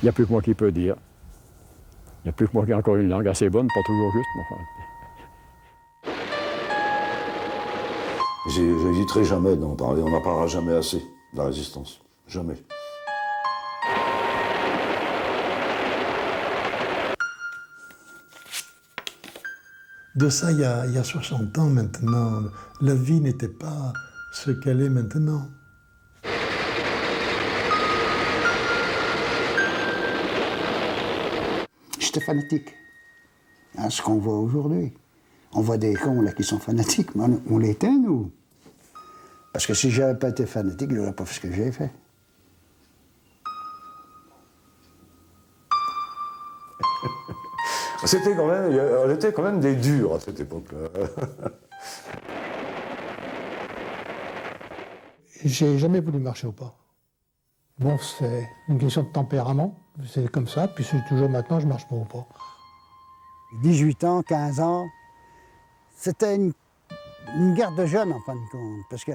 Il n'y a plus que moi qui peux dire. Il n'y a plus que moi qui ai encore une langue assez bonne, pas toujours juste, mais enfin. J'hésiterai jamais d'en parler, on n'en parlera jamais assez de la résistance. Jamais. De ça, il y a 60 ans maintenant, la vie n'était pas ce qu'elle est maintenant. J'étais fanatique. Hein, ce qu'on voit aujourd'hui. On voit des cons là qui sont fanatiques, mais on l'était, nous. Parce que si j'avais pas été fanatique, je n'aurais pas fait ce que j'ai fait. C'était quand même, on était quand même des durs à cette époque-là. J'ai jamais voulu marcher au pas. Bon, c'est une question de tempérament, c'est comme ça, puis c'est toujours maintenant, je marche pas au pas. 18 ans, 15 ans, c'était une guerre de jeunes en fin de compte, parce que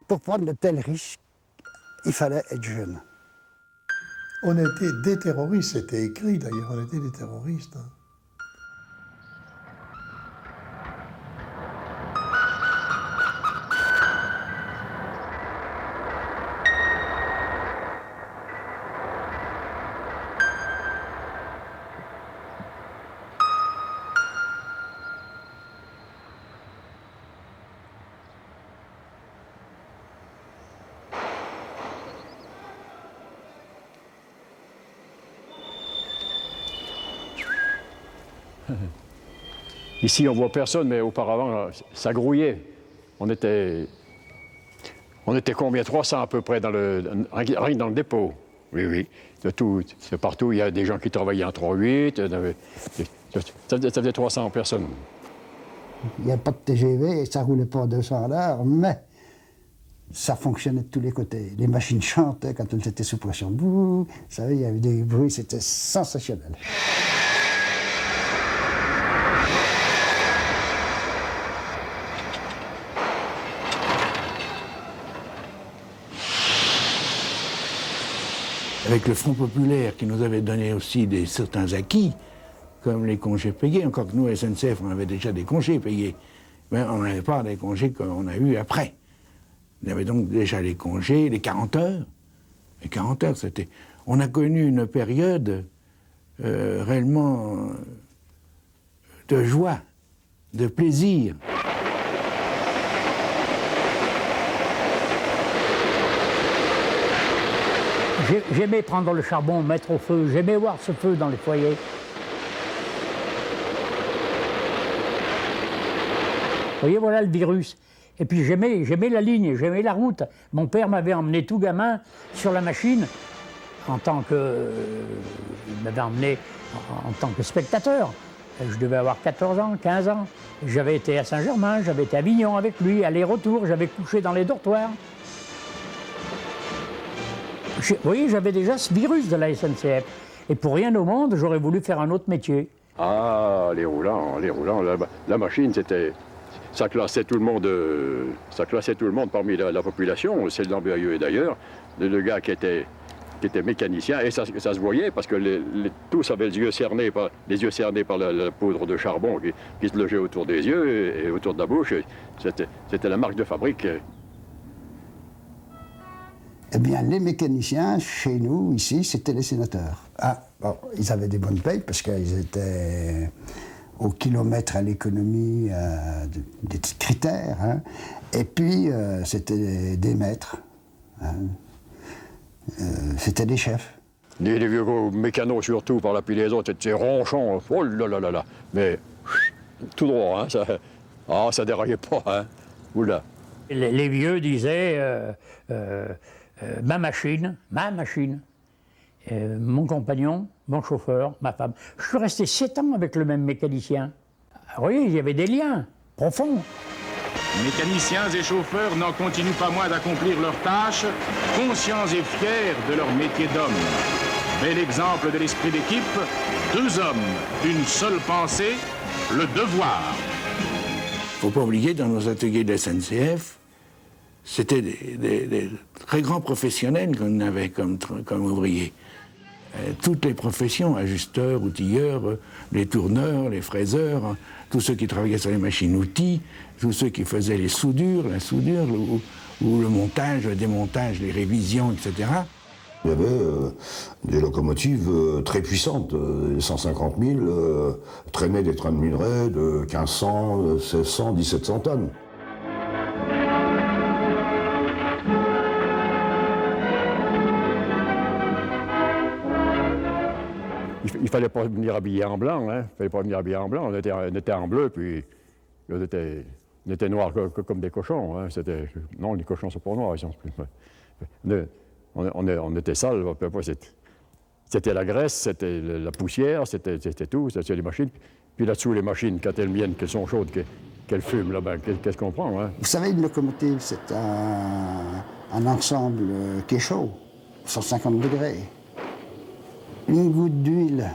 pour prendre de tels risques, il fallait être jeune. On était des terroristes, c'était écrit d'ailleurs, on était des terroristes. Hein. Ici, on voit personne, mais auparavant, ça grouillait. On était combien? 300 à peu près, rien que dans le dépôt. Oui, oui. De partout, il y a des gens qui travaillaient en 3-8. Ça faisait 300 personnes. Il n'y a pas de TGV, ça ne roulait pas à 200 à l'heure, mais ça fonctionnait de tous les côtés. Les machines chantaient quand elles étaient sous pression. Bouh, vous savez, il y avait des bruits, c'était sensationnel. Avec le Front populaire qui nous avait donné aussi certains acquis, comme les congés payés, encore que nous, SNCF, on avait déjà des congés payés, mais on n'avait pas des congés qu'on a eus après. Il y avait donc déjà les congés, les 40 heures. Les 40 heures, c'était... On a connu une période réellement de joie, de plaisir. J'aimais prendre le charbon, mettre au feu, j'aimais voir ce feu dans les foyers. Vous voyez, voilà le virus. Et puis j'aimais la ligne, j'aimais la route. Mon père m'avait emmené tout gamin sur la machine il m'avait emmené en tant que spectateur. Je devais avoir 14 ans, 15 ans. J'avais été à Saint-Germain, j'avais été à Avignon avec lui, aller-retour, j'avais couché dans les dortoirs. Vous voyez, j'avais déjà ce virus de la SNCF. Et pour rien au monde, j'aurais voulu faire un autre métier. Ah, les roulants, la machine, c'était... Ça classait tout le monde parmi la population, celle d'Ambiayeux et d'ailleurs. Le gars qui était mécanicien, et ça se voyait parce que tous avaient les yeux cernés par la poudre de charbon qui se logeait autour des yeux et autour de la bouche. C'était la marque de fabrique. Eh bien, les mécaniciens, chez nous, ici, c'était les sénateurs. Ah, bon, ils avaient des bonnes payes parce qu'ils étaient au kilomètre à l'économie, des critères. Hein. Et puis, c'était des maîtres. Hein. C'était des chefs. Les vieux mécanos, surtout, par la pile les autres, étaient ronchons. Oh là là là là. Mais tout droit, hein, ça déraillait pas. Hein. Oula. Les vieux disaient ma machine, mon compagnon, mon chauffeur, ma femme. Je suis resté 7 ans avec le même mécanicien. Vous voyez, il y avait des liens profonds. Mécaniciens et chauffeurs n'en continuent pas moins d'accomplir leurs tâches, conscients et fiers de leur métier d'homme. Bel exemple de l'esprit d'équipe, 2 hommes, d'une seule pensée, le devoir. Faut pas oublier, dans nos ateliers de la SNCF, c'était des très grands professionnels qu'on avait comme ouvriers. toutes les professions, ajusteurs, outilleurs, les tourneurs, les fraiseurs, tous ceux qui travaillaient sur les machines-outils, tous ceux qui faisaient les soudures, la soudure, ou le montage, le démontage, les révisions, etc. Il y avait des locomotives très puissantes, 150 000, traînaient des trains de minerais de 1500, 1600, 1700 tonnes. Il ne fallait pas venir habillé en blanc, hein. Il fallait pas venir habillé en blanc. On était en bleu, puis on était noirs comme des cochons. Hein. Non, les cochons ne sont pas noirs, ils sont plus. On était sales. C'était la graisse, c'était la poussière, c'était tout, c'était les machines. Puis là-dessous, les machines, quand elles viennent, qu'elles sont chaudes, qu'elles fument, là, ben, qu'est-ce qu'on prend, hein? Vous savez, une locomotive, c'est un ensemble qui est chaud, 150 degrés. Une goutte d'huile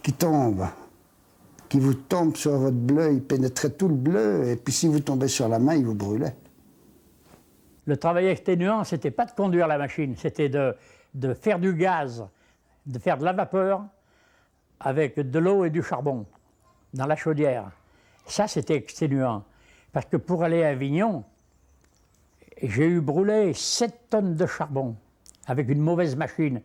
qui vous tombe sur votre bleu, il pénétrait tout le bleu, et puis si vous tombez sur la main, il vous brûlait. Le travail exténuant, c'était pas de conduire la machine, c'était de faire du gaz, de faire de la vapeur avec de l'eau et du charbon dans la chaudière. Ça, c'était exténuant. Parce que pour aller à Avignon, j'ai eu brûlé 7 tonnes de charbon avec une mauvaise machine.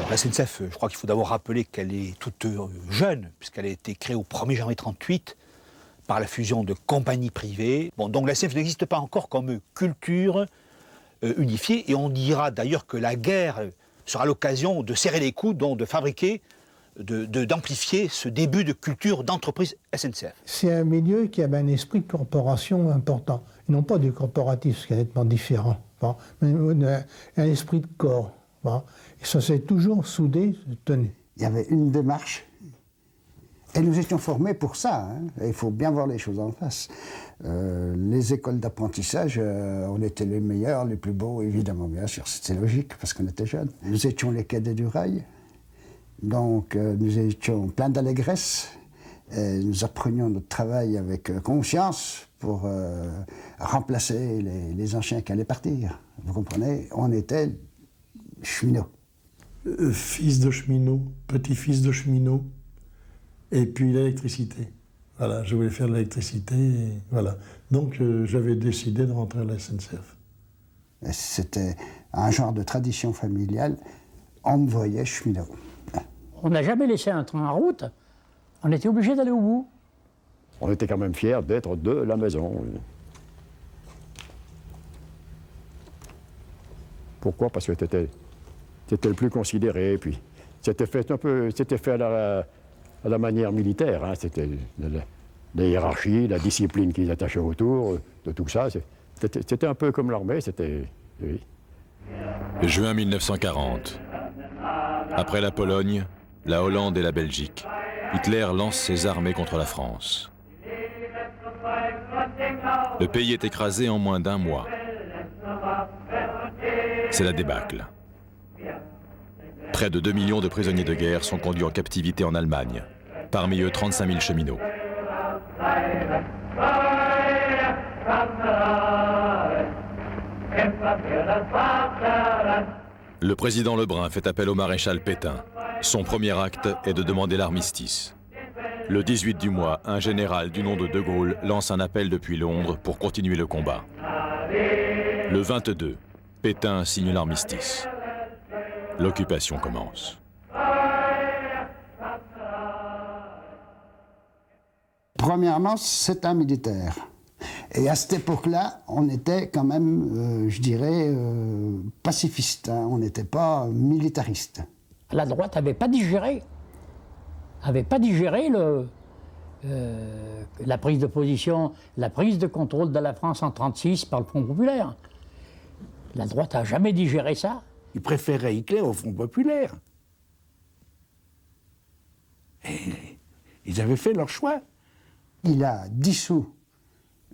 La SNCF, je crois qu'il faut d'abord rappeler qu'elle est toute jeune, puisqu'elle a été créée au 1er janvier 1938 par la fusion de compagnies privées. Bon, donc la SNCF n'existe pas encore comme culture unifiée, et on dira d'ailleurs que la guerre sera l'occasion de serrer les coudes, donc de fabriquer, d'amplifier ce début de culture d'entreprise SNCF. C'est un milieu qui avait un esprit de corporation important, et non pas du corporatif, ce qui est nettement différent, bon, mais un esprit de corps. Bon. Et ça s'est toujours soudé, tenu. Il y avait une démarche, et nous étions formés pour ça. Hein. Il faut bien voir les choses en face. Les écoles d'apprentissage, on était les meilleurs, les plus beaux, évidemment, bien sûr, c'était logique, parce qu'on était jeunes. Nous étions les cadets du rail, donc nous étions pleins d'allégresse, et nous apprenions notre travail avec conscience pour remplacer les anciens qui allaient partir. Vous comprenez? On était cheminot. Fils de cheminot, petit-fils de cheminot, et puis l'électricité. Voilà, je voulais faire de l'électricité, et voilà. Donc j'avais décidé de rentrer à la SNCF. C'était un genre de tradition familiale, on me voyait cheminot. On n'a jamais laissé un train en route, on était obligé d'aller au bout. On était quand même fiers d'être de la maison. Pourquoi? Parce que c'était le plus considéré, puis c'était fait à la manière militaire, hein. C'était la hiérarchie, la discipline qu'ils attachaient autour de tout ça. C'était un peu comme l'armée, c'était... Oui. Juin 1940. Après la Pologne, la Hollande et la Belgique, Hitler lance ses armées contre la France. Le pays est écrasé en moins d'un mois. C'est la débâcle. Près de 2 millions de prisonniers de guerre sont conduits en captivité en Allemagne, parmi eux 35 000 cheminots. Le président Lebrun fait appel au maréchal Pétain. Son premier acte est de demander l'armistice. Le 18 du mois, un général du nom de De Gaulle lance un appel depuis Londres pour continuer le combat. Le 22, Pétain signe l'armistice. L'occupation commence. Premièrement, c'est un militaire. Et à cette époque-là, on était quand même, je dirais, pacifiste. Hein. On n'était pas militariste. La droite n'avait pas digéré la prise de position, la prise de contrôle de la France en 1936 par le Front populaire. La droite n'a jamais digéré ça. Ils préféraient Hitler au Front populaire. Et ils avaient fait leur choix. Il a dissous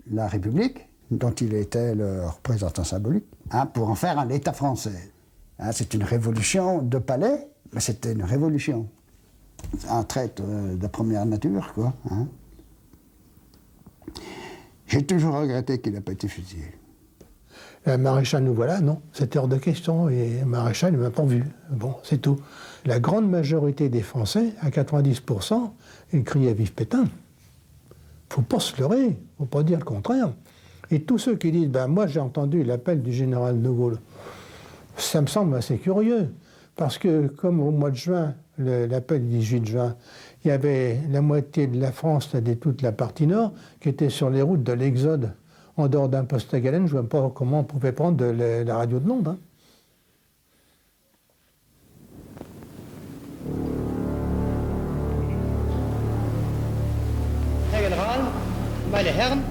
la République, dont il était le représentant symbolique, hein, pour en faire un État français. Hein, c'est une révolution de palais, mais c'était une révolution. Un trait de première nature, quoi. Hein. J'ai toujours regretté qu'il n'ait pas été fusillé. Le maréchal nous voilà, non, c'était hors de question, et le maréchal ne m'a pas vu. Bon, c'est tout. La grande majorité des Français, à 90%, ils criaient vive Pétain. Faut pas se leurrer, faut pas dire le contraire. Et tous ceux qui disent, ben moi j'ai entendu l'appel du général de Gaulle, ça me semble assez curieux, parce que comme au mois de juin, l'appel du 18 juin, il y avait la moitié de la France, c'est-à-dire toute la partie nord, qui était sur les routes de l'Exode. En dehors d'un poste à Galène, je ne vois pas comment on pouvait prendre la radio de Londres. Hein. Herr General, meine Herren,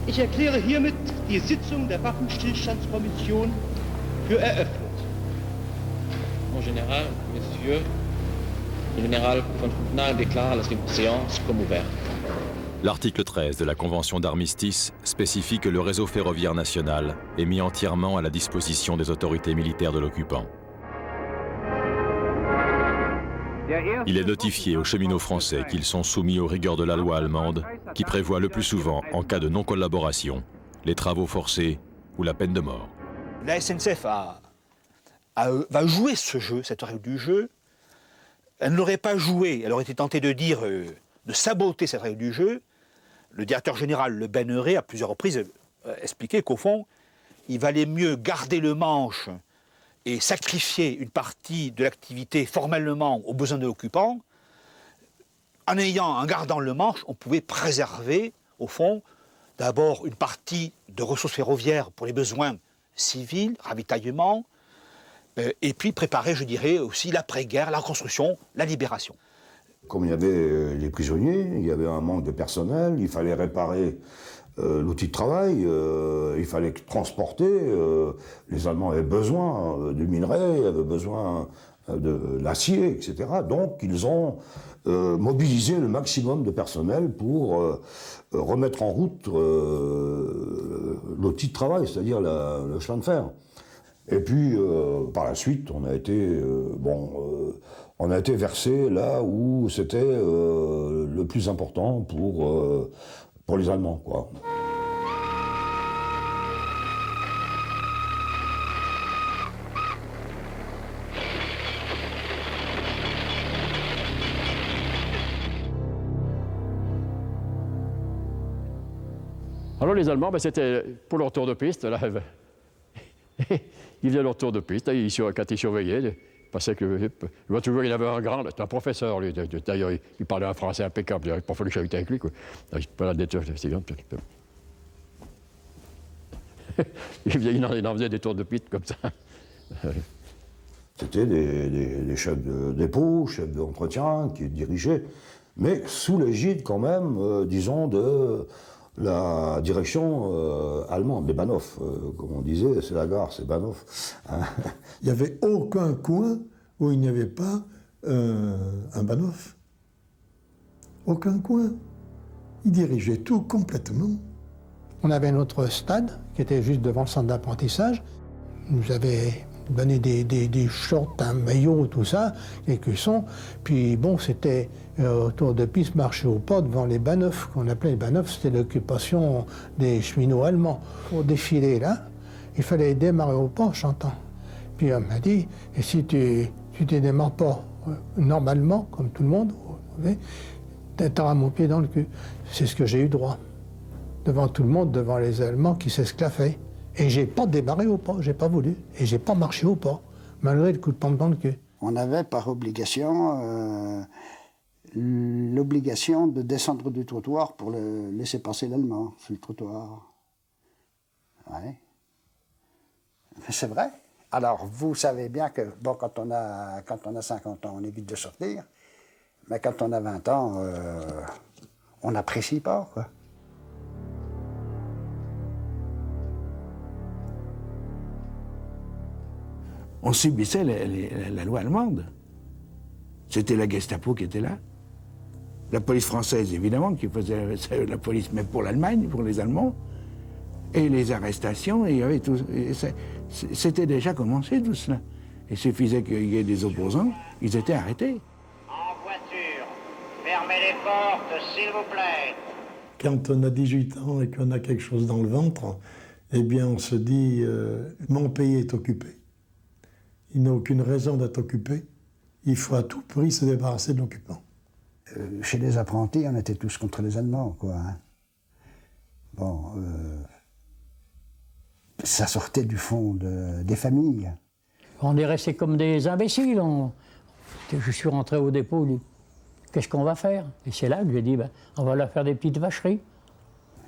ich erkläre hiermit die Sitzung der Waffenstillstandskommission für eröffnet. Mon général, messieurs, le général von Fontenay déclare la séance comme ouverte. L'article 13 de la Convention d'armistice spécifie que le réseau ferroviaire national est mis entièrement à la disposition des autorités militaires de l'occupant. Il est notifié aux cheminots français qu'ils sont soumis aux rigueurs de la loi allemande, qui prévoit le plus souvent, en cas de non-collaboration, les travaux forcés ou la peine de mort. La SNCF va jouer ce jeu, cette règle du jeu. Elle ne l'aurait pas joué, elle aurait été tentée de dire, de saboter cette règle du jeu. Le directeur général Le Benneret, à plusieurs reprises, expliqué qu'au fond, il valait mieux garder le manche et sacrifier une partie de l'activité formellement aux besoins de l'occupant. En gardant le manche, on pouvait préserver, au fond, d'abord une partie de ressources ferroviaires pour les besoins civils, ravitaillement, et puis préparer, je dirais, aussi l'après-guerre, la reconstruction, la libération. Comme il y avait les prisonniers, il y avait un manque de personnel, il fallait réparer l'outil de travail, il fallait transporter, les Allemands avaient besoin du minerai, avaient besoin de l'acier, etc. Donc ils ont mobilisé le maximum de personnel pour remettre en route l'outil de travail, c'est-à-dire le chemin de fer. Et puis, par la suite, on a été versé là où c'était le plus important pour les Allemands, quoi. Alors les Allemands, c'était pour leur tour de piste, là. Ils faisaient leur tour de piste, quand ils surveillaient, ils passaient que il y avait un grand, un professeur, lui, d'ailleurs, il parlait un français impeccable, il n'avait pas fallu que j'habite avec lui, quoi. Il en faisait des tours de piste comme ça. C'était des chefs de dépôt, chefs d'entretien qui dirigeaient, mais sous l'égide quand même, disons, de la direction allemande, des Bahnhof, comme on disait, c'est la gare, c'est Bahnhof. Il n'y avait aucun coin où il n'y avait pas un Bahnhof. Aucun coin. Il dirigeait tout complètement. On avait notre stade, qui était juste devant le centre d'apprentissage. Il nous avait donné des shorts, un maillot, tout ça, des cuissons. Puis bon, c'était autour de piste, marcher au pas devant les Bahnhof, qu'on appelait les Bahnhof, c'était l'occupation des cheminots allemands. Pour défiler là, il fallait démarrer au pas en chantant. Puis on m'a dit, et si tu ne démarres pas normalement, comme tout le monde, t'auras mon pied dans le cul. C'est ce que j'ai eu droit. Devant tout le monde, devant les Allemands qui s'esclaffaient. Et j'ai pas démarré au pas, j'ai pas voulu. Et j'ai pas marché au pas, malgré le coup de pompe dans le cul. On avait par obligation l'obligation de descendre du trottoir pour laisser passer l'Allemand sur le trottoir. Ouais. C'est vrai. Alors, vous savez bien que, bon, quand on a 50 ans, on évite de sortir. Mais quand on a 20 ans, on n'apprécie pas, quoi. On subissait la loi allemande. C'était la Gestapo qui était là. La police française, évidemment, qui faisait la police, mais pour l'Allemagne, pour les Allemands. Et les arrestations, il y avait tout. C'était déjà commencé tout cela. Il suffisait qu'il y ait des opposants, ils étaient arrêtés. En voiture, fermez les portes, s'il vous plaît. Quand on a 18 ans et qu'on a quelque chose dans le ventre, eh bien on se dit mon pays est occupé. Il n'a aucune raison d'être occupé. Il faut à tout prix se débarrasser de l'occupant. Chez les apprentis, on était tous contre les Allemands, quoi. Hein. Bon, ça sortait du fond des familles. On est restés comme des imbéciles. Je suis rentré au dépôt, lui. Qu'est-ce qu'on va faire? Et c'est là que j'ai dit, ben, on va leur faire des petites vacheries.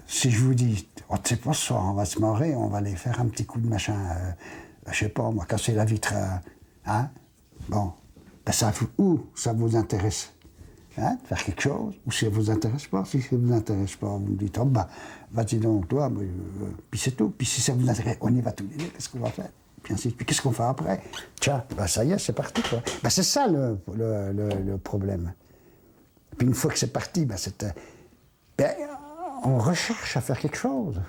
Si je vous dis, on ne sait pas ce soir, on va se marrer, on va aller faire un petit coup de machin, je sais pas, moi, casser la vitre, hein? Bon, ben ou ça vous intéresse, hein, de faire quelque chose, ou si ça vous intéresse pas. Si ça vous intéresse pas, vous me dites, oh, bah, vas-y donc, toi, puis c'est tout. Puis si ça vous intéresse, on y va tous les deux, qu'est-ce qu'on va faire? Puis ainsi, puis qu'est-ce qu'on fait après? Tiens, ben ça y est, c'est parti, quoi. Ben c'est ça le problème. Puis une fois que c'est parti, ben on recherche à faire quelque chose.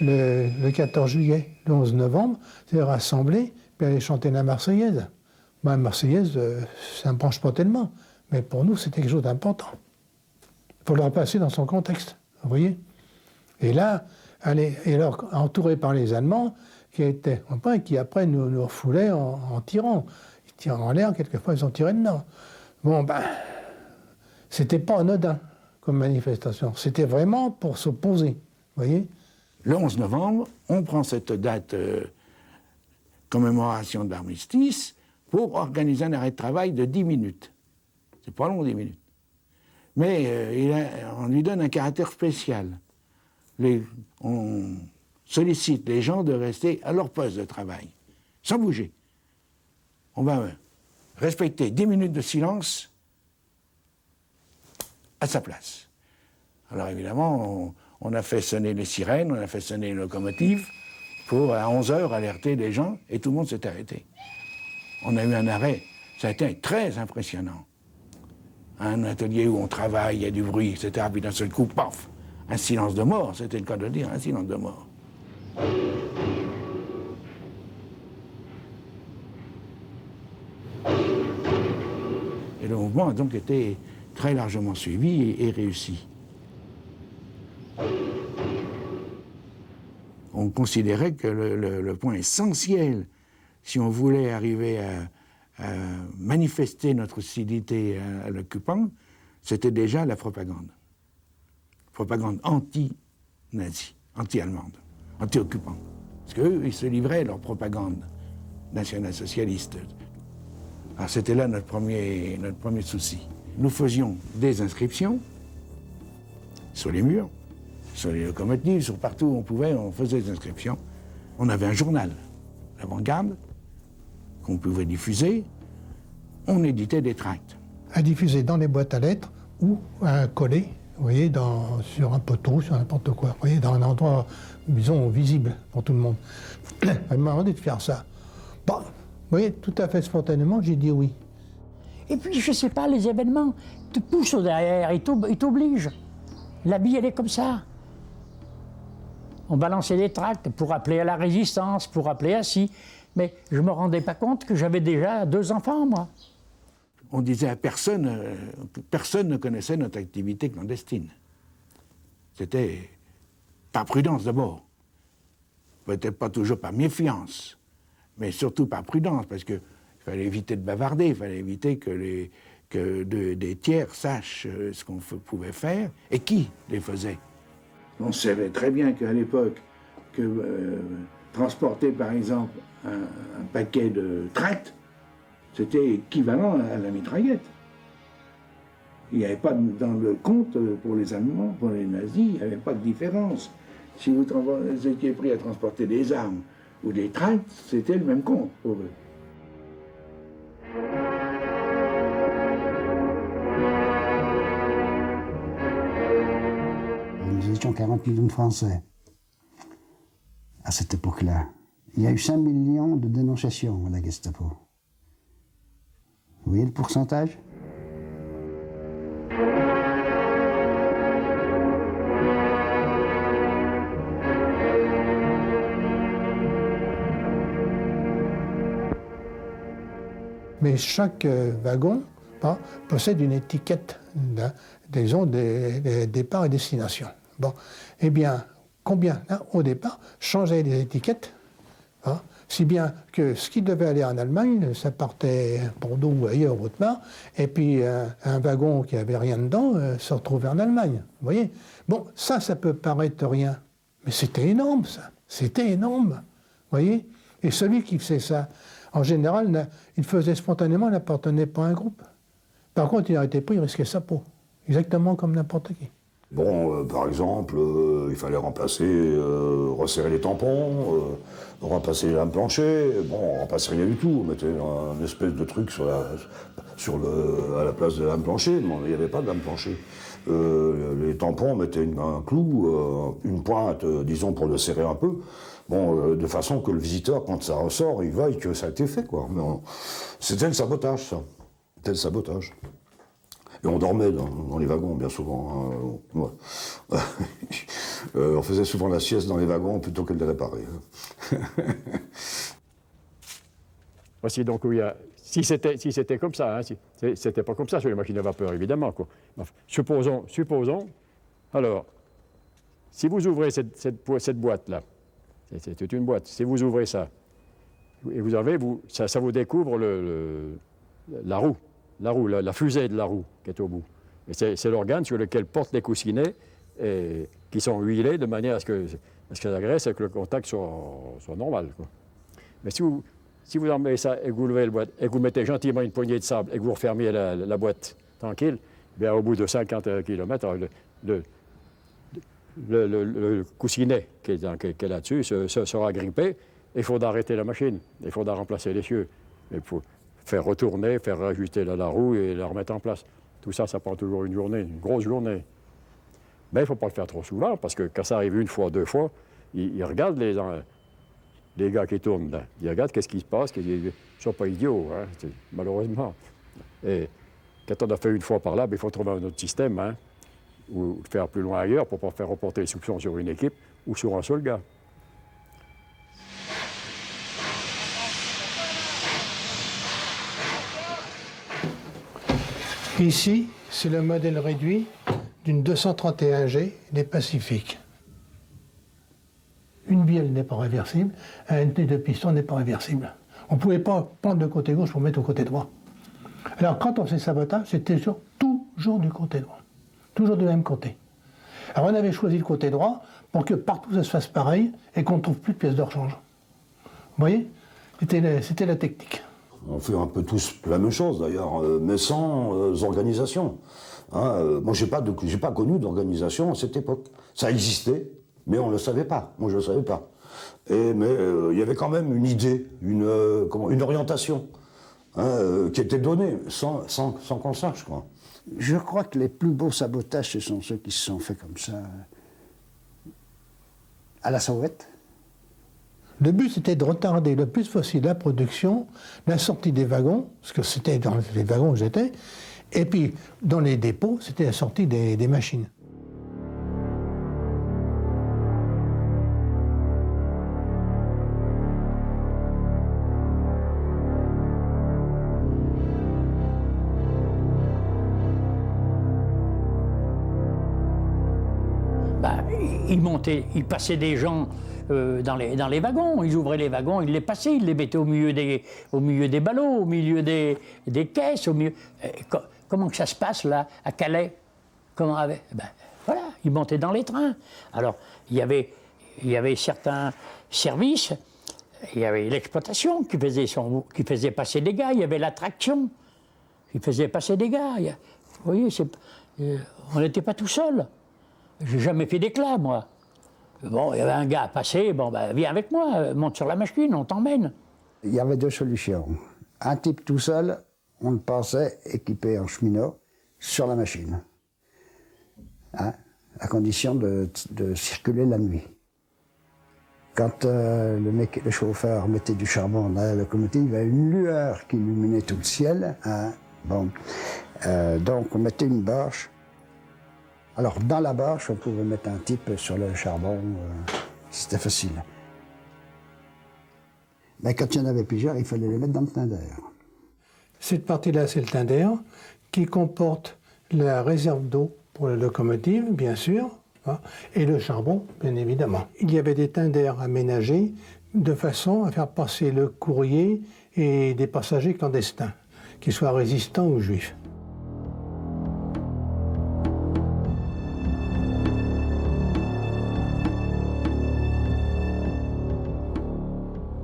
Le 14 juillet, le 11 novembre, c'est rassemblés, puis aller chanter la Marseillaise. La Marseillaise, ça ne me branche pas tellement, mais pour nous, c'était quelque chose d'important. Il faut le repasser dans son contexte, vous voyez. Et là, alors, entourés par les Allemands, qui après nous refoulaient en tirant. Ils tiraient en l'air, quelquefois ils ont tiré dedans. Bon, ben, c'était pas anodin comme manifestation. C'était vraiment pour s'opposer, vous voyez. Le 11 novembre, on prend cette date commémoration de l'armistice pour organiser un arrêt de travail de 10 minutes. C'est pas long, 10 minutes. Mais on lui donne un caractère spécial. On sollicite les gens de rester à leur poste de travail, sans bouger. On va respecter 10 minutes de silence à sa place. Alors évidemment, on a fait sonner les sirènes, on a fait sonner les locomotives pour, à 11h, alerter les gens, et tout le monde s'est arrêté. On a eu un arrêt. Ça a été très impressionnant. Un atelier où on travaille, il y a du bruit, etc. Puis d'un seul coup, paf, un silence de mort, c'était le cas de le dire, un silence de mort. Et le mouvement a donc été très largement suivi et réussi. On considérait que le point essentiel, si on voulait arriver à manifester notre hostilité à l'occupant, c'était déjà la propagande. Propagande anti-nazie, anti-allemande, anti-occupant. Parce qu'eux, ils se livraient à leur propagande national-socialiste. Alors c'était là notre premier souci. Nous faisions des inscriptions sur les murs, sur les locomotives, sur partout où on pouvait, on faisait des inscriptions. On avait un journal, l'Avant-Garde, qu'on pouvait diffuser. On éditait des tracts. À diffuser dans les boîtes à lettres ou à coller, vous voyez, sur un poteau, sur n'importe quoi, vous voyez, dans un endroit, disons, visible pour tout le monde. Elle m'a demandé de faire ça. Bon, vous voyez, tout à fait spontanément, j'ai dit oui. Et puis, je sais pas, les événements te poussent au derrière, ils t'obligent. La vie, elle est comme ça. On balançait des tracts pour appeler à la résistance, pour appeler à ci. Mais je ne me rendais pas compte que j'avais déjà 2 enfants, moi. On disait à personne, personne ne connaissait notre activité clandestine. C'était par prudence d'abord. Peut-être pas toujours par méfiance, mais surtout par prudence, parce qu'il fallait éviter de bavarder, il fallait éviter que des tiers sachent ce qu'on pouvait faire et qui les faisait. On savait très bien qu'à l'époque, transporter par exemple un paquet de tracts, c'était équivalent à la mitraillette. Il n'y avait pas dans le compte pour les Allemands, pour les nazis, il n'y avait pas de différence. Si vous étiez pris à transporter des armes ou des tracts, c'était le même compte pour eux. Nous étions 40 millions de Français à cette époque-là. Il y a eu 5 millions de dénonciations à la Gestapo. Vous voyez le pourcentage? Mais chaque wagon possède une étiquette, disons, des départs et destination. Bon, eh bien, combien, là, au départ, changeaient les étiquettes, si bien que ce qui devait aller en Allemagne, ça partait à Bordeaux ou ailleurs, autre part, et puis un wagon qui n'avait rien dedans se retrouvait en Allemagne. Vous voyez? Bon, ça peut paraître rien, mais c'était énorme, ça. C'était énorme. Vous voyez? Et celui qui faisait ça, en général, il faisait spontanément, il n'appartenait pas à un groupe. Par contre, il n'arrêtait pas, il risquait sa peau. Exactement comme n'importe qui. Bon, par exemple, il fallait remplacer, resserrer les tampons, remplacer les lames plancher. Bon, on remplaçait rien du tout. On mettait un espèce de truc à la place de la lame plancher. Mais il n'y avait pas de lame plancher. Les tampons, on mettait un clou, une pointe, disons, pour le serrer un peu. Bon, de façon que le visiteur, quand ça ressort, il voie que ça a été fait, quoi. C'était le sabotage, ça. C'était le sabotage. Et on dormait dans les wagons, bien souvent. Ouais. On faisait souvent la sieste dans les wagons plutôt que de les réparer. Voici donc où il y a... Si c'était comme ça, hein, c'était pas comme ça sur les machines à vapeur, évidemment, quoi. Enfin, supposons, alors, si vous ouvrez cette boîte-là, c'est une boîte, si vous ouvrez ça, et ça vous découvre la roue, la fusée de la roue qui est au bout. Et c'est l'organe sur lequel portent les coussinets qui sont huilés de manière à ce que la graisse et que le contact soit normal, quoi. Mais si vous enlevez ça et que vous levez la boîte et que vous mettez gentiment une poignée de sable et que vous refermiez la boîte tranquille, bien au bout de 50 km, le coussinet qui est là-dessus sera grippé et il faudra arrêter la machine, il faudra remplacer l'essieu. Il faut faire retourner, faire ajuster la roue et la remettre en place. Tout ça, ça prend toujours une journée, une grosse journée. Mais il ne faut pas le faire trop souvent parce que quand ça arrive une fois, deux fois, ils regardent les gars qui tournent là. Ils regardent qu'est-ce qui se passe, ils ne sont pas idiots, hein, malheureusement. Et quand on a fait une fois par là, il faut trouver un autre système, hein, ou le faire plus loin ailleurs pour ne pas faire reporter les soupçons sur une équipe ou sur un seul gars. Ici, c'est le modèle réduit d'une 231G des Pacifiques. Une bielle n'est pas réversible, un nez de piston n'est pas réversible. On ne pouvait pas prendre le côté gauche pour mettre au côté droit. Alors quand on fait sabotage, c'était toujours du côté droit, toujours du même côté. Alors on avait choisi le côté droit pour que partout ça se fasse pareil et qu'on ne trouve plus de pièces de rechange. Vous voyez? C'était la technique. On fait un peu tous la même chose d'ailleurs, mais sans organisation. Hein, moi, j'ai pas connu d'organisation à cette époque. Ça existait, mais on ne le savait pas. Moi, je ne le savais pas. Mais il y avait quand même une idée, une orientation qui était donnée sans qu'on le sache, quoi. Je crois que les plus beaux sabotages, ce sont ceux qui se sont faits comme ça, à la saouette. Le but, c'était de retarder le plus possible la production, la sortie des wagons, parce que c'était dans les wagons où j'étais, et puis dans les dépôts, c'était la sortie des machines. Ils passaient des gens dans les wagons, ils ouvraient les wagons, ils les passaient, ils les mettaient au milieu des ballots, au milieu des caisses, comment que ça se passe là, à Calais? Voilà, ils montaient dans les trains. Alors, il y avait certains services, il y avait l'exploitation qui faisait passer des gars, il y avait l'attraction qui faisait passer des gars. Vous voyez, on n'était pas tout seul. J'ai jamais fait d'éclat, moi. Bon, il y avait un gars à passer, viens avec moi, monte sur la machine, on t'emmène. Il y avait deux solutions. Un type tout seul, on le passait équipé en cheminot sur la machine, hein, à condition de circuler la nuit. Quand le chauffeur mettait du charbon dans la locomotive, il y avait une lueur qui illuminait tout le ciel. Hein, donc on mettait une bâche. Alors, dans la bâche, on pouvait mettre un type sur le charbon, c'était facile. Mais quand il y en avait plusieurs, il fallait les mettre dans le teint d'air. Cette partie-là, c'est le Tinder, qui comporte la réserve d'eau pour la locomotive, bien sûr, et le charbon, bien évidemment. Il y avait des Tinders aménagés de façon à faire passer le courrier et des passagers clandestins, qu'ils soient résistants ou juifs.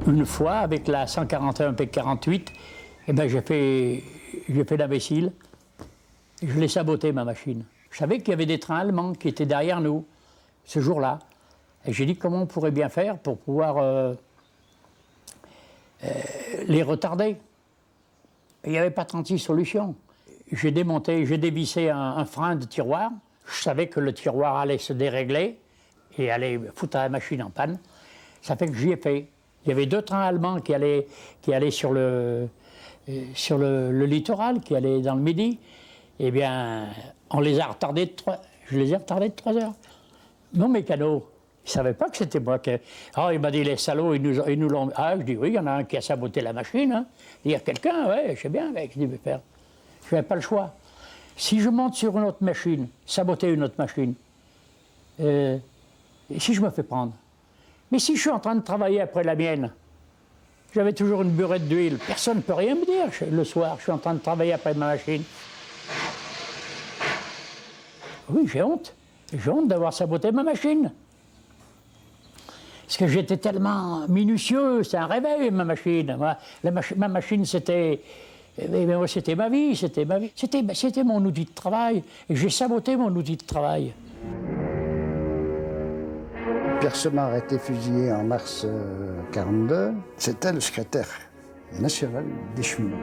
Une fois, avec la 141 P48, eh ben, j'ai fait l'imbécile. Je l'ai saboté, ma machine. Je savais qu'il y avait des trains allemands qui étaient derrière nous, ce jour-là. Et j'ai dit comment on pourrait bien faire pour pouvoir les retarder. Et il n'y avait pas 36 solutions. J'ai dévissé un frein de tiroir. Je savais que le tiroir allait se dérégler et allait foutre la machine en panne. Ça fait que j'y ai fait. Il y avait 2 trains allemands qui allaient sur le littoral, qui allaient dans le Midi. Eh bien, je les ai retardés de 3 heures. Mon mécano, il ne savait pas que c'était moi qui... Ah, il m'a dit, les salauds, ils nous l'ont... Ah, je dis, oui, il y en a un qui a saboté la machine. Hein. Il y a quelqu'un, ouais, je sais bien, avec ce qu'il veut faire. Je n'avais pas le choix. Si je monte sur une autre machine, saboter une autre machine, et si je me fais prendre? Mais si je suis en train de travailler après la mienne, j'avais toujours une burette d'huile, personne ne peut rien me dire le soir, je suis en train de travailler après ma machine. Oui, j'ai honte. J'ai honte d'avoir saboté ma machine. Parce que j'étais tellement minutieux, c'est un réveil, ma machine. Ma machine, c'était ma vie, c'était mon outil de travail. Et j'ai saboté mon outil de travail. Pierre Semard a été fusillé en mars 1942. C'était le secrétaire national des cheminots.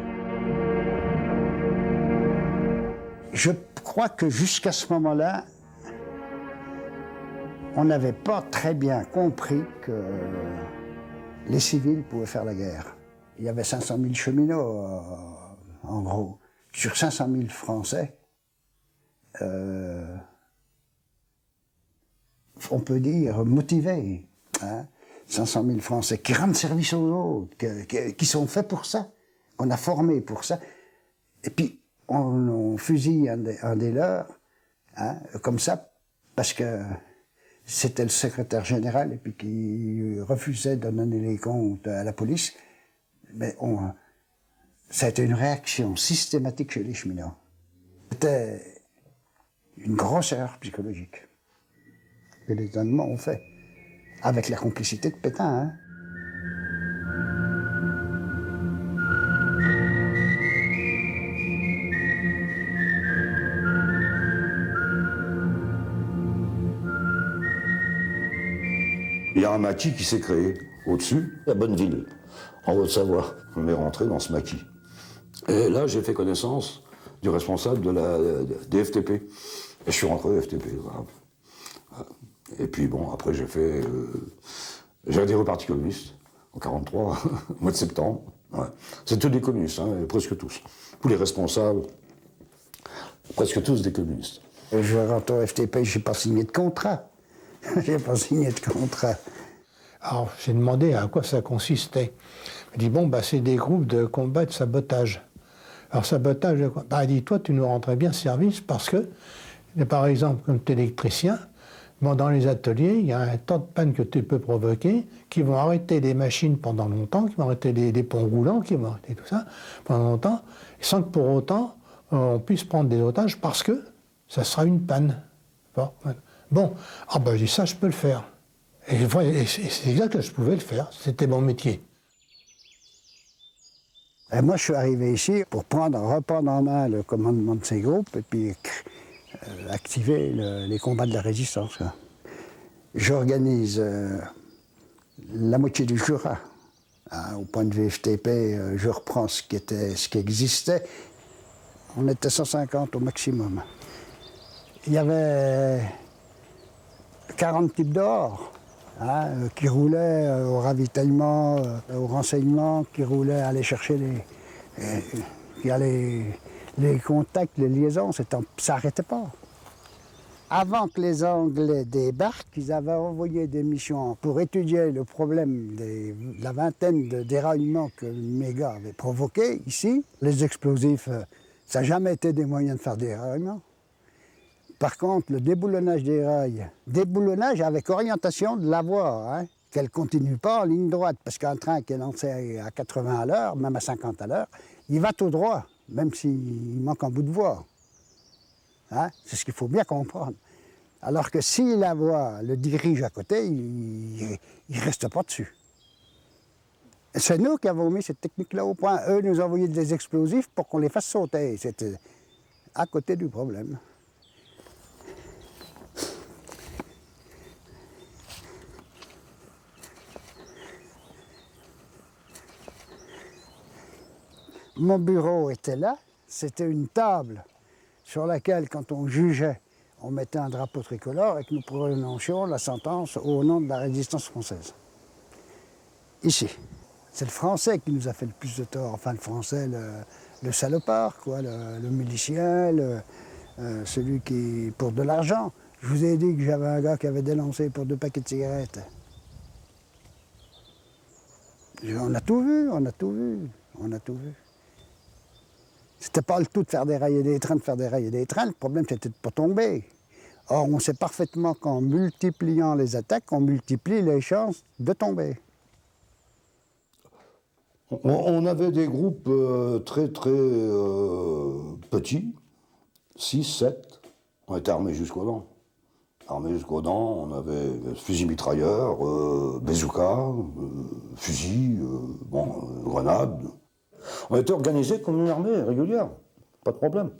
Je crois que jusqu'à ce moment-là, on n'avait pas très bien compris que les civils pouvaient faire la guerre. Il y avait 500 000 cheminots, en gros. Sur 500 000 Français, on peut dire motivés. Hein, 500 000 Français qui rendent service aux autres, qui sont faits pour ça, qu'on a formés pour ça. Et puis, on fusille un des leurs, hein, comme ça, parce que c'était le secrétaire général et puis qui refusait de donner les comptes à la police. Mais ça a été une réaction systématique chez les cheminots. C'était une grosse erreur psychologique que les Allemands ont fait, avec la complicité de Pétain. Hein. Il y a un maquis qui s'est créé au-dessus, à Bonneville, en Haute-Savoie. On est rentré dans ce maquis. Et là, j'ai fait connaissance du responsable des FTP. Et je suis rentré au FTP. Voilà. Et puis bon, après j'ai adhéré au Parti communiste, en 1943, au mois de septembre. Ouais. C'est tous des communistes, hein, presque tous. Tous les responsables, presque tous des communistes. Je rentre au FTP, je n'ai pas signé de contrat. J'ai pas signé de contrat. Alors, j'ai demandé à quoi ça consistait. Il dit, bon, c'est des groupes de combat et de sabotage. Alors, sabotage, il dit, toi, tu nous rendrais bien service parce que, par exemple, comme tu es électricien, dans les ateliers, il y a un tas de pannes que tu peux provoquer qui vont arrêter les machines pendant longtemps, qui vont arrêter les ponts roulants, qui vont arrêter tout ça pendant longtemps, sans que pour autant on puisse prendre des otages parce que ça sera une panne. Bon, je dis ça, je peux le faire. Et c'est exact que je pouvais le faire, c'était mon métier. Et moi, je suis arrivé ici pour reprendre en main le commandement de ces groupes et puis activer les combats de la résistance. J'organise la moitié du Jura. Hein, au point de vue FTP, je reprends ce qui existait. On était 150 au maximum. Il y avait 40 types dehors, hein, qui roulaient au ravitaillement, au renseignement, qui roulaient à aller chercher les contacts, les liaisons, ça n'arrêtait pas. Avant que les Anglais débarquent, ils avaient envoyé des missions pour étudier le problème de la vingtaine de déraillements que le méga avait provoqués ici. Les explosifs, ça n'a jamais été des moyens de faire des déraillements. Par contre, le déboulonnage des rails, déboulonnage avec orientation de la voie, hein, qu'elle ne continue pas en ligne droite, parce qu'un train qui est lancé à 80 à l'heure, même à 50 à l'heure, il va tout droit, même s'il manque un bout de voie. Hein? C'est ce qu'il faut bien comprendre. Alors que si la voie le dirige à côté, il ne reste pas dessus. C'est nous qui avons mis cette technique-là au point. Eux nous envoyaient des explosifs pour qu'on les fasse sauter. C'était à côté du problème. Mon bureau était là. C'était une table sur laquelle, quand on jugeait, on mettait un drapeau tricolore et que nous prononcions la sentence au nom de la résistance française. Ici. C'est le français qui nous a fait le plus de tort. Enfin, le français, le salopard, quoi, le milicien, celui qui, pour de l'argent. Je vous ai dit que j'avais un gars qui avait dénoncé pour 2 paquets de cigarettes. On a tout vu, on a tout vu, on a tout vu. C'était pas le tout de faire dérailler des trains, Le problème, c'était de ne pas tomber. Or, on sait parfaitement qu'en multipliant les attaques, on multiplie les chances de tomber. On avait des groupes très petits, 6, 7. On était armés jusqu'aux dents. On avait fusils mitrailleurs, bazooka, fusils, grenades. On était organisés comme une armée régulière, pas de problème.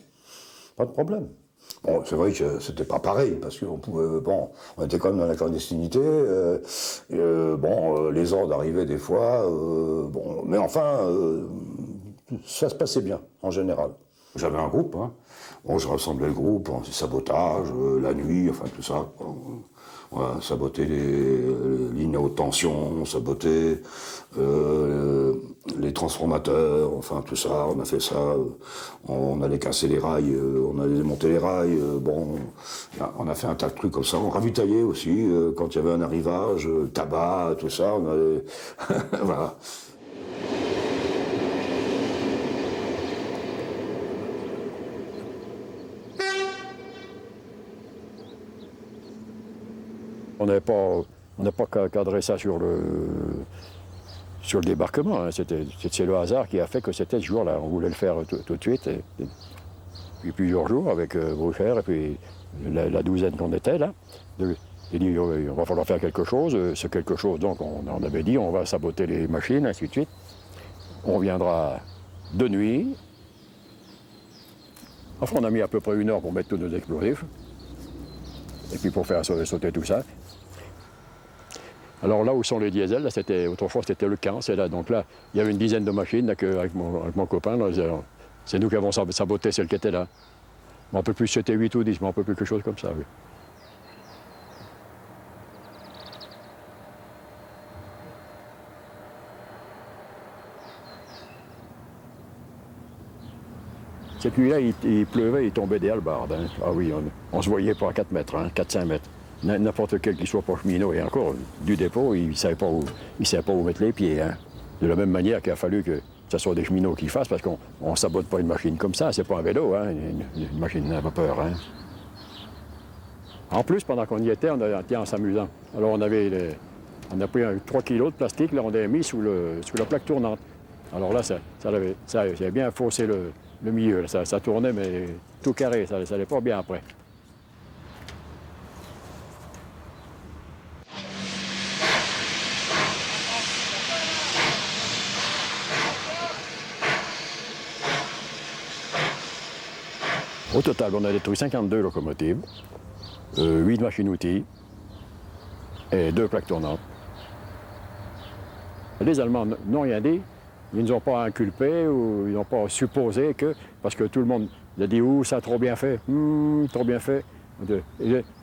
Bon, c'est vrai que c'était pas pareil, parce qu'on pouvait, on était quand même dans la clandestinité, les ordres arrivaient des fois, mais enfin, ça se passait bien, en général. J'avais un groupe, hein. Bon, je rassemblais le groupe, on faisait sabotage, la nuit, enfin tout ça. On sabotait les lignes à haute tension, on sabotait les transformateurs, enfin tout ça, on a fait ça. On allait casser les rails, on allait démonter les rails, on a fait un tas de trucs comme ça. On ravitaillait aussi, quand il y avait un arrivage, tabac, tout ça, on allait... voilà. On n'a pas cadré ça sur le débarquement. Hein. C'est le hasard qui a fait que c'était ce jour-là. On voulait le faire tout de suite. Et puis plusieurs jours avec Brucher et puis la douzaine qu'on était là. Il dit il va falloir faire quelque chose. Ce quelque chose, donc on avait dit on va saboter les machines, ainsi de suite. On viendra de nuit. Enfin, on a mis à peu près 1 heure pour mettre tous nos explosifs. Et puis pour faire sauter tout ça. Alors là où sont les diesels, autrefois c'était le camp, c'est là. Donc là, il y avait une dizaine de machines là, avec mon copain. C'est nous qui avons saboté celles qui étaient là. Je m'en peux plus, c'était 8 ou 10, je m'en peux plus quelque chose comme ça, oui. Cette nuit-là, il pleuvait, il tombait des hallebardes. Hein. Ah oui, on se voyait pas à 4 mètres, hein, 4-5 mètres. N'importe quel qui soit pas cheminot, et encore, du dépôt, il ne savait pas où mettre les pieds. Hein. De la même manière qu'il a fallu que ce soit des cheminots qui fassent, parce qu'on ne sabote pas une machine comme ça, c'est pas un vélo, hein, une machine à vapeur. Hein. En plus, pendant qu'on y était, on a été en s'amusant. Alors on a pris 3 kilos de plastique, là, on l'a mis sous la plaque tournante. Alors là, ça avait bien faussé le milieu, ça tournait, mais tout carré, ça n'allait pas bien après. Au total, on a détruit 52 locomotives, 8 machines-outils et 2 plaques tournantes. Les Allemands n'ont rien dit. Ils ne nous ont pas inculpés ou ils n'ont pas supposé que, parce que tout le monde a dit « Ouh, ça a trop bien fait, trop bien fait ».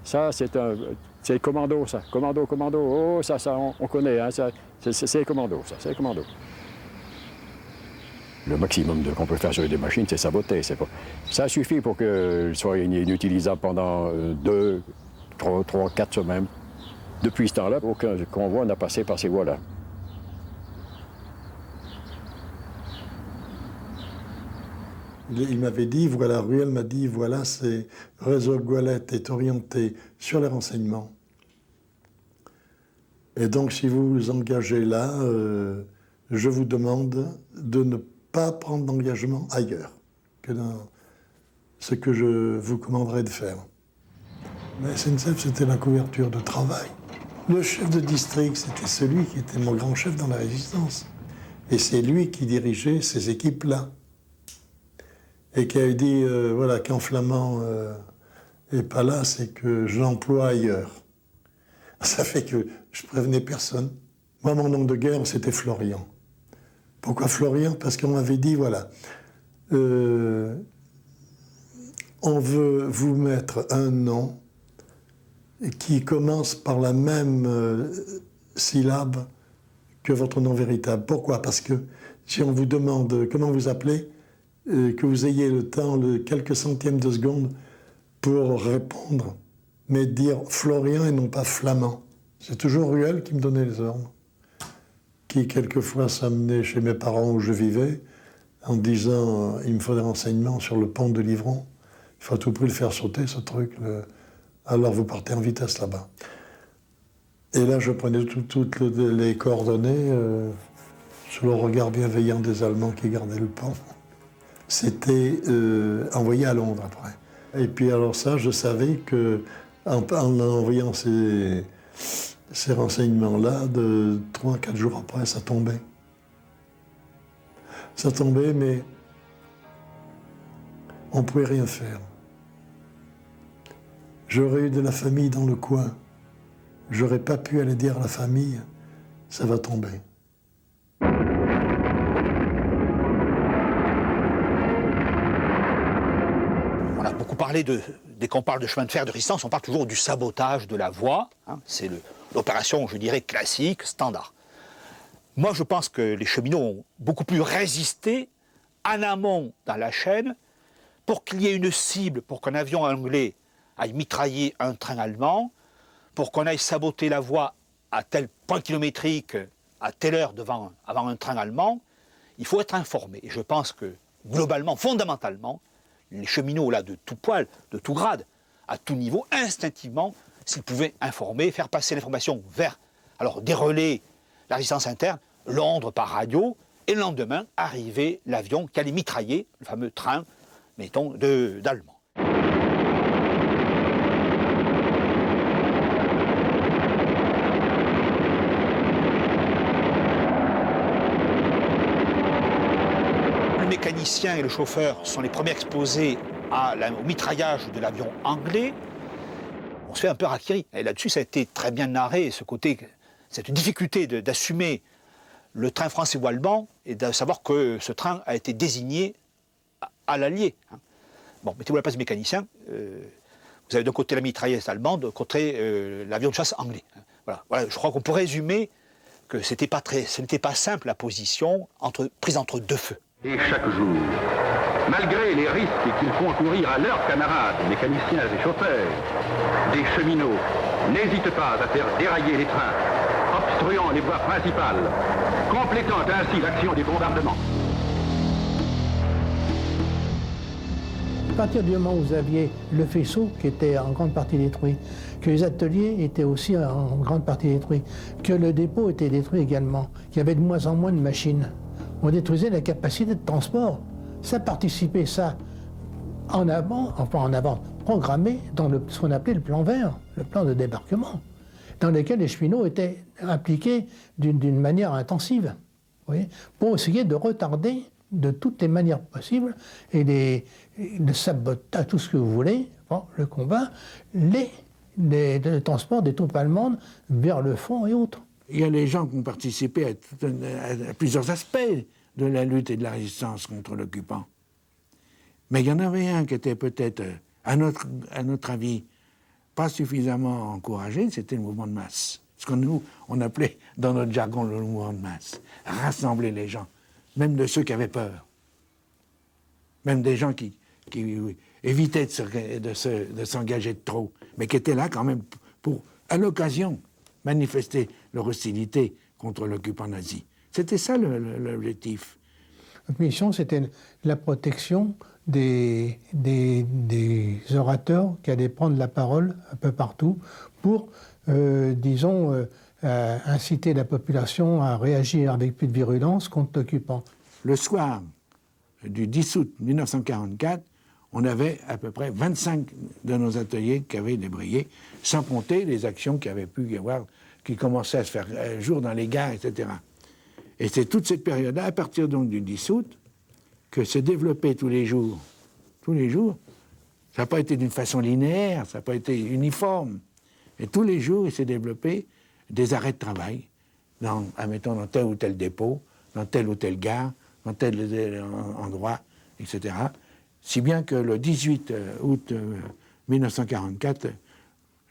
Ça, c'est commando, ça. Commando, oh, ça, on connaît, hein, c'est commando, ça, c'est commando. Le maximum qu'on peut faire sur des machines, c'est saboter. Ça suffit pour qu'elles soient inutilisables pendant 2, 3, 4 semaines. Depuis ce temps-là, aucun convoi n'a passé par ces voies-là. Il m'avait dit, voilà, Ruel m'a dit, voilà, c'est réseau Goélette est orienté sur les renseignements. Et donc, si vous vous engagez là, je vous demande de ne pas prendre d'engagement ailleurs que dans ce que je vous commanderai de faire. Mais SNCF, c'était la couverture de travail. Le chef de district, c'était celui qui était mon grand chef dans la résistance. Et c'est lui qui dirigeait ces équipes-là. Et qui a dit, voilà, quand Flamand n'est pas là, c'est que je l'emploie ailleurs. Ça fait que je prévenais personne. Moi, mon nom de guerre, c'était Florian. Pourquoi Florian? Parce qu'on m'avait dit, voilà, on veut vous mettre un nom qui commence par la même syllabe que votre nom véritable. Pourquoi? Parce que si on vous demande comment vous appelez, que vous ayez le temps, quelques centièmes de seconde pour répondre, mais dire Florian et non pas Flamand. C'est toujours Ruel qui me donnait les ordres, qui quelquefois s'amenait chez mes parents où je vivais, en disant il me faut des renseignements sur le pont de Livron, il faut à tout prix le faire sauter ce truc, alors vous partez en vitesse là-bas. Et là je prenais toutes les coordonnées sous le regard bienveillant des Allemands qui gardaient le pont. C'était envoyé à Londres après. Et puis alors ça, je savais que en envoyant ces renseignements-là, 3-4 jours après, ça tombait. Ça tombait, mais on ne pouvait rien faire. J'aurais eu de la famille dans le coin. J'aurais pas pu aller dire à la famille, ça va tomber. On a beaucoup parlé dès qu'on parle de chemin de fer de résistance, on parle toujours du sabotage de la voie. Hein, c'est l'opération, je dirais, classique, standard. Moi, je pense que les cheminots ont beaucoup plus résisté en amont dans la chaîne pour qu'il y ait une cible, pour qu'un avion anglais aille mitrailler un train allemand, pour qu'on aille saboter la voie à tel point kilométrique, à telle heure avant un train allemand. Il faut être informé. Et je pense que, globalement, fondamentalement, les cheminots là, de tout poil, de tout grade, à tout niveau, instinctivement, s'ils pouvaient informer, faire passer l'information vers des relais, la résistance interne, Londres par radio, et le lendemain, arriver l'avion qui allait mitrailler le fameux train, mettons, d'Allemands. Le mécanicien et le chauffeur sont les premiers exposés au mitraillage de l'avion anglais. On se fait un peu harakiri. Et là-dessus, ça a été très bien narré, cette difficulté d'assumer le train français ou allemand et de savoir que ce train a été désigné à l'allié. Bon, mettez-vous à la place du mécanicien. Vous avez d'un côté la mitrailleuse allemande, de l'autre côté l'avion de chasse anglais. Voilà, je crois qu'on peut résumer que ce n'était pas simple la position prise entre deux feux. Et chaque jour, malgré les risques qu'ils font courir à leurs camarades, mécaniciens et chauffeurs, des cheminots n'hésitent pas à faire dérailler les trains, obstruant les voies principales, complétant ainsi l'action des bombardements. À partir du moment où vous aviez le faisceau qui était en grande partie détruit, que les ateliers étaient aussi en grande partie détruits, que le dépôt était détruit également, qu'il y avait de moins en moins de machines, on détruisait la capacité de transport. Ça participait, programmé dans ce qu'on appelait le plan vert, le plan de débarquement, dans lequel les cheminots étaient impliqués d'une manière intensive, vous voyez, pour essayer de retarder de toutes les manières possibles et de saboter tout ce que vous voulez, le combat, le transport des troupes allemandes vers le front et autres. Il y a les gens qui ont participé à plusieurs aspects de la lutte et de la résistance contre l'occupant. Mais il y en avait un qui était peut-être, à notre avis, pas suffisamment encouragé, c'était le mouvement de masse. Ce que nous, on appelait dans notre jargon le mouvement de masse. Rassembler les gens, même de ceux qui avaient peur. même des gens qui évitaient de s'engager de trop, mais qui étaient là quand même pour, à l'occasion, manifester leur hostilité contre l'occupant nazi. C'était ça l'objectif. Notre mission, c'était la protection des orateurs qui allaient prendre la parole un peu partout pour, disons, inciter la population à réagir avec plus de virulence contre l'occupant. Le soir du 10 août 1944, on avait à peu près 25 de nos ateliers qui avaient débrayé, sans compter les actions qui avaient pu y avoir, qui commençaient à se faire jour dans les gares, etc. Et c'est toute cette période-là, à partir donc du 10 août, que s'est développé tous les jours. Tous les jours. Ça n'a pas été d'une façon linéaire, ça n'a pas été uniforme. Et tous les jours, il s'est développé des arrêts de travail, admettons, dans tel ou tel dépôt, dans telle ou telle gare, dans tel endroit, etc. Si bien que le 18 août 1944,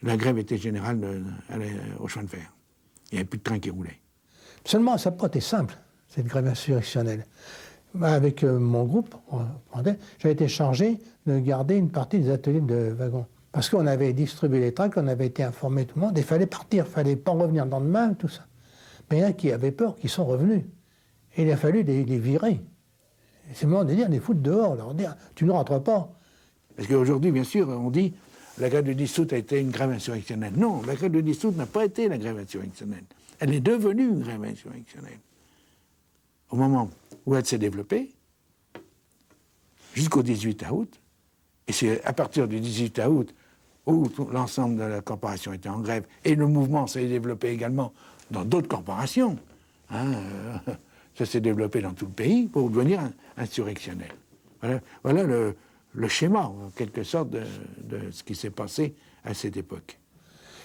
la grève était générale au chemin de fer. Il n'y avait plus de train qui roulait. Seulement, ça n'a pas été simple, cette grève insurrectionnelle. Avec mon groupe, j'avais été chargé de garder une partie des ateliers de wagons. Parce qu'on avait distribué les tracts, on avait été informé tout le monde, et il fallait partir, il ne fallait pas revenir le lendemain, tout ça. Mais il y en a qui avaient peur, qui sont revenus. Et il a fallu les virer. C'est le moment de dire, les foutre dehors, leur dire, tu ne rentres pas. Parce qu'aujourd'hui, bien sûr, on dit, la grève du 10 août a été une grève insurrectionnelle. Non, la grève du 10 août n'a pas été la grève insurrectionnelle. Elle est devenue une grève insurrectionnelle. Au moment où elle s'est développée, jusqu'au 18 août, et c'est à partir du 18 août où l'ensemble de la corporation était en grève, et le mouvement s'est développé également dans d'autres corporations, ça s'est développé dans tout le pays pour devenir insurrectionnel. Voilà le schéma, en quelque sorte, de ce qui s'est passé à cette époque.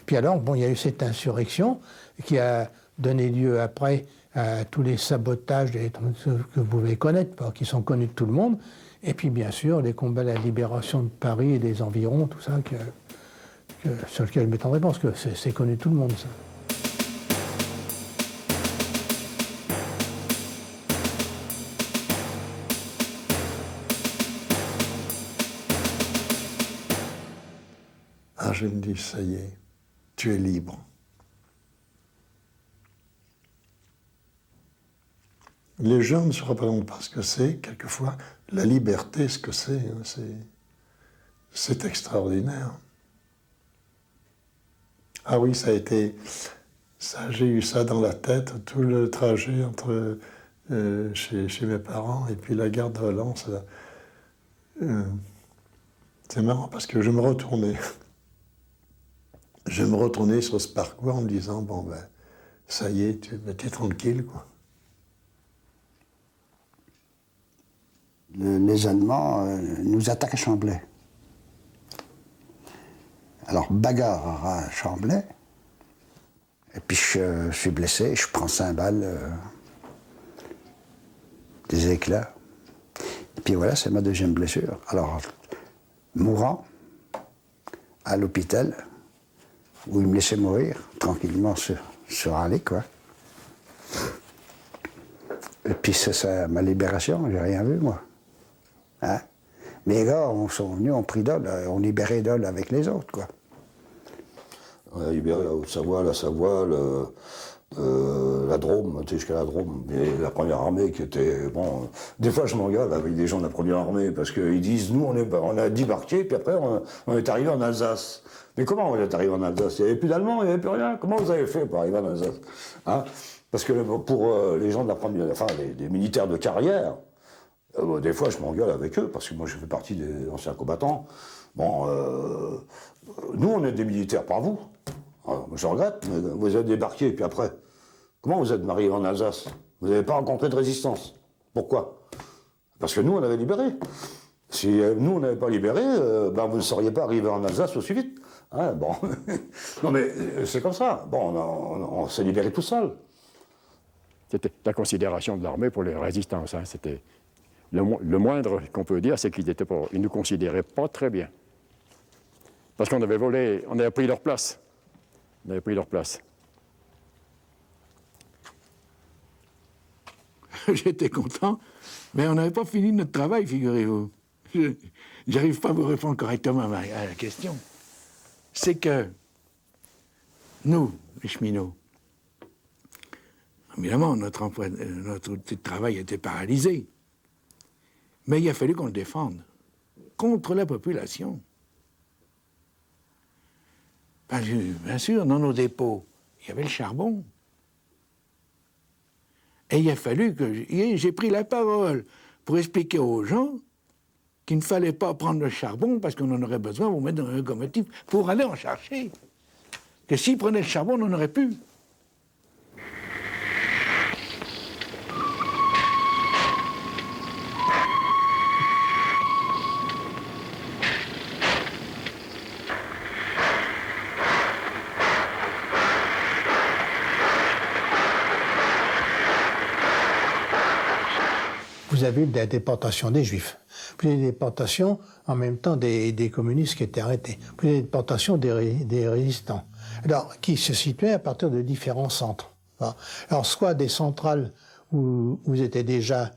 Puis alors, bon, il y a eu cette insurrection qui a donné lieu après à tous les sabotages que vous pouvez connaître, qui sont connus de tout le monde, et puis bien sûr les combats à la libération de Paris et des environs, tout ça, sur lequel je ne m'étendrai pas, parce que c'est connu de tout le monde, ça. Ah, je me dis, ça y est, tu es libre. Les gens ne se rappelleront pas ce que c'est, quelquefois, la liberté, ce que c'est, c'est extraordinaire. Ah oui, ça a été, j'ai eu ça dans la tête, tout le trajet entre chez mes parents et puis la gare de Valence. C'est marrant parce que je me retournais sur ce parcours en me disant, bon ben, ça y est, tu es tranquille, quoi. Les Allemands nous attaquent à Chamblay. Alors, bagarre à Chamblay, et puis je suis blessé, je prends 5 balles, des éclats. Et puis voilà, c'est ma deuxième blessure. Alors, mourant, à l'hôpital, où ils me laissaient mourir, tranquillement sur allée, quoi. Et puis c'est ça, ma libération, j'ai rien vu, moi. Hein? Mes gars, on sont venus, on pris Dole, on libérait Dole avec les autres, quoi. On a libéré la Haute-Savoie, la Savoie, la Drôme, tu sais, jusqu'à la Drôme. Et la première armée qui était, bon, des fois je m'engueule avec des gens de la première armée, parce qu'ils disent, nous on a débarqué, puis après on est arrivé en Alsace. Mais comment on est arrivé en Alsace? Il n'y avait plus d'Allemands, il n'y avait plus rien. Comment vous avez fait pour arriver en Alsace? Hein? Parce que pour les gens de la première, enfin les militaires de carrière, des fois je m'engueule avec eux, parce que moi je fais partie des anciens combattants. Bon, nous on est des militaires par vous. Alors, je regrette, mais vous êtes débarqués, puis après, comment vous êtes mariés en Alsace? Vous n'avez pas rencontré de résistance. Pourquoi? Parce que nous on avait libéré. Si nous on n'avait pas libéré, ben, vous ne seriez pas arrivés en Alsace aussi vite. Hein, bon. Non mais c'est comme ça. Bon, on s'est libéré tout seul. C'était la considération de l'armée pour les résistances. Hein. C'était le moindre qu'on peut dire, c'est qu'ils ne nous considéraient pas très bien. Parce qu'on avait volé, on avait pris leur place. j'étais content, mais on n'avait pas fini notre travail, figurez-vous. J'arrive pas à vous répondre correctement à la question. C'est que nous, les cheminots, évidemment, notre outil de travail était paralysé. Mais il a fallu qu'on le défende contre la population. Bien sûr, dans nos dépôts, il y avait le charbon. Et il a fallu que... J'ai pris la parole pour expliquer aux gens qu'il ne fallait pas prendre le charbon parce qu'on en aurait besoin pour mettre dans une locomotive pour aller en chercher. Que s'ils prenaient le charbon, on en aurait pu. Vous avez eu la déportation des Juifs, puis la déportation en même temps des communistes qui étaient arrêtés, puis la déportation des résistants, alors qui se situaient à partir de différents centres. Alors soit des centrales où vous étiez déjà,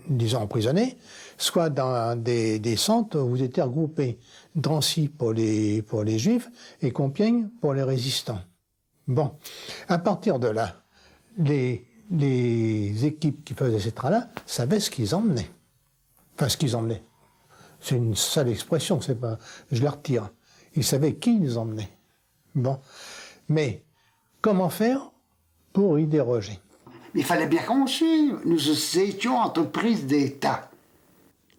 disons, emprisonnés, soit dans des centres où vous étiez regroupés. Drancy pour les Juifs et Compiègne pour les résistants. Bon, à partir de là, les équipes qui faisaient ces trains-là savaient ce qu'ils emmenaient. Enfin, ce qu'ils emmenaient. C'est une sale expression, c'est pas, je la retire. Ils savaient qui ils emmenaient. Bon. Mais, comment faire pour y déroger? Il fallait bien qu'on suive. Nous étions entreprises d'État.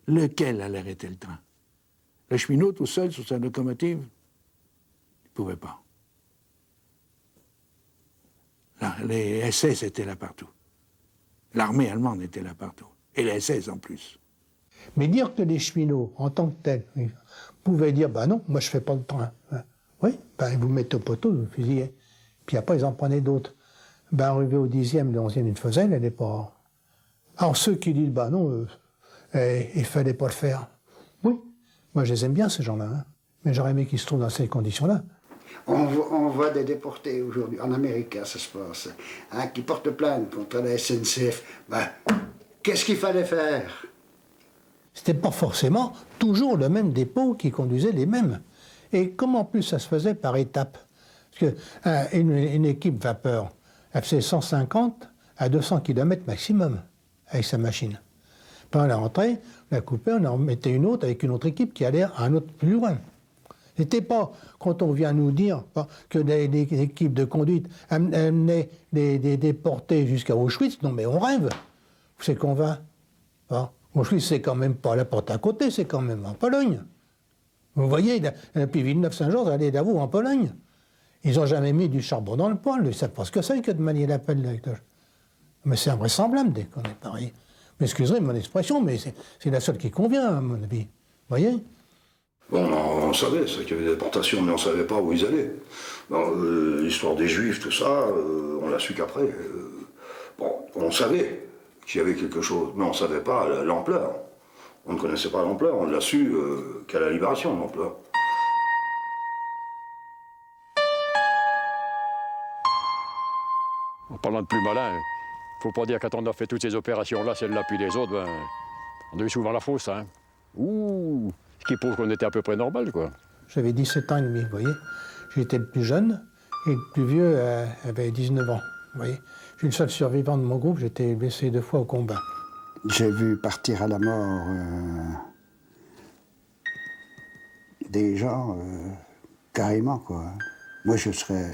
Lequel allait arrêter le train? Le cheminot tout seul sur sa locomotive? Il ne pouvait pas. Là, les SS étaient là partout. L'armée allemande était là partout. Et les SS en plus. Mais dire que les cheminots, en tant que tels, pouvaient dire, bah non, moi je fais pas le train. Oui, ben vous mettez au poteau, vous fusillez. Puis après, ils en prenaient d'autres. Ben arrivé au 10e, le 11e, ils le faisaient, elle n'est pas... Alors ceux qui disent, bah non, il fallait pas le faire. Oui, moi je les aime bien ces gens-là, hein. Mais j'aurais aimé qu'ils se trouvent dans ces conditions-là. On voit des déportés aujourd'hui, en Amérique, ça se passe, hein, qui portent plainte contre la SNCF. Ben, qu'est-ce qu'il fallait faire? C'était pas forcément toujours le même dépôt qui conduisait les mêmes. Et comme en plus ça se faisait par étapes. Parce que une équipe vapeur, elle faisait 150 à 200 km maximum avec sa machine. Puis on la rentrait, on la coupait, on en mettait une autre avec une autre équipe qui allait à un autre plus loin. C'était pas, quand on vient nous dire que les équipes de conduite amenaient des déportés jusqu'à Auschwitz, non mais on rêve. Où c'est qu'on va? Auschwitz, c'est quand même pas la porte à côté, c'est quand même en Pologne. Vous voyez, depuis Villeneuve-Saint-Georges, allez d'avoue en Pologne. Ils n'ont jamais mis du charbon dans le poêle, ils ne savent pas ce que c'est que de manier la pelle. Mais c'est invraisemblable dès qu'on est pareil. M'excuserez mon expression, mais c'est la seule qui convient, à mon avis. Vous voyez? Bon, on savait qu'il y avait des déportations, mais on ne savait pas où ils allaient. L'histoire des Juifs, tout ça, on l'a su qu'après. Bon, on savait qu'il y avait quelque chose, mais on ne savait pas l'ampleur. On ne connaissait pas l'ampleur, on l'a su qu'à la Libération, l'ampleur. En parlant de plus malin, il ne faut pas dire quand on a fait toutes ces opérations-là, celle-là puis les autres, ben, on a eu souvent la fausse, hein. Ouh, ce qui prouve qu'on était à peu près normal, quoi. J'avais 17 ans et demi, vous voyez. J'étais le plus jeune et le plus vieux avait 19 ans, vous voyez. Je suis le seul survivant de mon groupe, j'étais blessé 2 fois au combat. J'ai vu partir à la mort des gens carrément, quoi. Moi, je serais...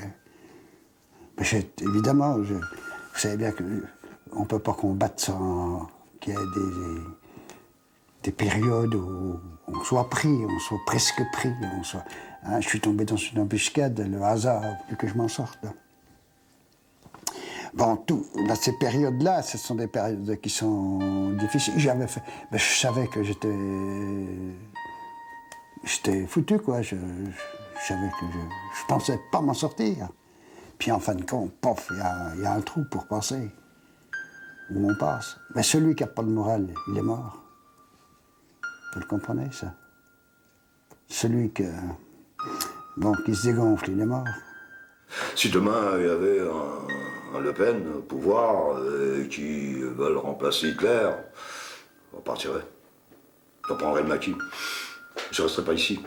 Évidemment, vous savez bien qu'on ne peut pas combattre sans qu'il y ait des périodes où on soit pris, on soit presque pris. Hein, je suis tombé dans une embuscade, le hasard a voulu que je m'en sorte. Là. Bon, dans ces périodes-là, ce sont des périodes qui sont difficiles. Je savais que j'étais foutu, quoi. Je savais que je pensais pas m'en sortir. Puis en fin de compte, pof, il y a un trou pour passer, où on passe. Mais celui qui n'a pas de morale, il est mort. Vous le comprenez, ça? Celui qui se dégonfle, il est mort. Si demain il y avait Le Pen au pouvoir, qui veulent remplacer Hitler, on partirait. On prendrait le maquis. Je ne resterai pas ici.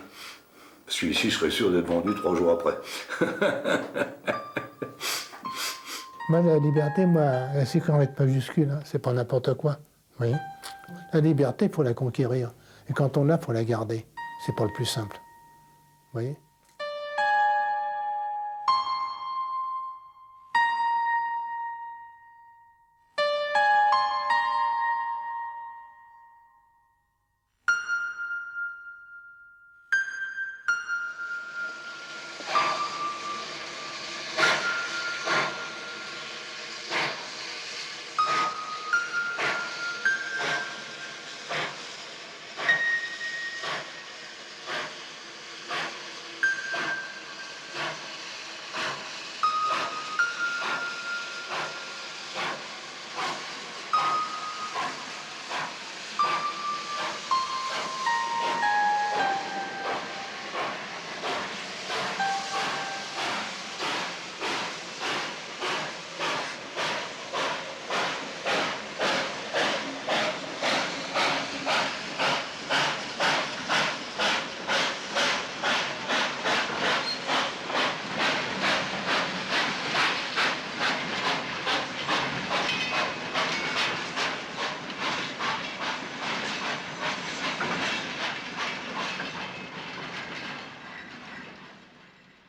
Parce qu'ici, je serais sûr d'être vendu 3 jours après. Moi, la liberté, c'est quand même avec majuscule, hein, c'est pas n'importe quoi. Vous voyez, la liberté, il faut la conquérir. Et quand on l'a, il faut la garder. C'est pas le plus simple. Vous voyez.